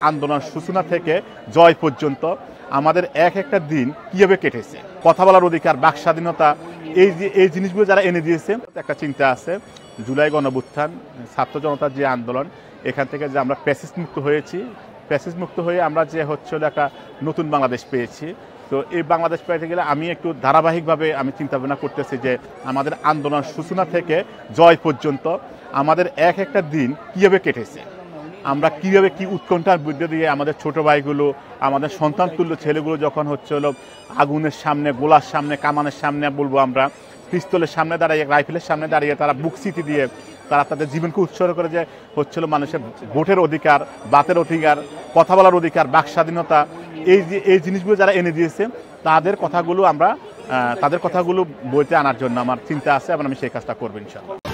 আন্দোলন সূচনা থেকে জয় পর্যন্ত আমাদের একটা দিন কিভাবে কেটেছে, কথা বলার অধিকার, বাক স্বাধীনতা, এই জিনিসগুলো যারা এনে দিয়েছে, একটা চিন্তা আছে জুলাই গণঅভ্যুত্থান, ছাত্র জনতার যে আন্দোলন, এখান থেকে যে আমরা প্যাসিস্ট মুক্ত হয়েছি, প্যাসিস্ট মুক্ত হয়ে আমরা যে হচ্ছিল একটা নতুন বাংলাদেশ পেয়েছি। তো এই বাংলাদেশ পেতে গেলে আমি একটু ধারাবাহিকভাবে আমি চিন্তা ভাবনা করতেছি যে আমাদের আন্দোলন সূচনা থেকে জয় পর্যন্ত আমাদের একটা দিন কিভাবে কেটেছে, আমরা কীভাবে কি উৎকণ্ঠার মধ্যে দিয়ে আমাদের ছোট ভাইগুলো, আমাদের সন্তান তুল্য ছেলেগুলো যখন হচ্ছিল আগুনের সামনে, গোলার সামনে, কামানের সামনে, বলবো আমরা পিস্তলের সামনে দাঁড়িয়ে, রাইফেলের সামনে দাঁড়িয়ে তারা বুক স্মৃতি দিয়ে তারা তাদের জীবনকে উৎসর্গ করে যে হচ্ছিল মানুষের ভোটের অধিকার, বাতের অধিকার, কথা বলার অধিকার, বাক স্বাধীনতা, এই জিনিসগুলো যারা এনে দিয়েছে তাদের কথাগুলো বইতে আনার জন্য আমার চিন্তা আছে এবং আমি সেই কাজটা করবো ইনশাআল্লাহ।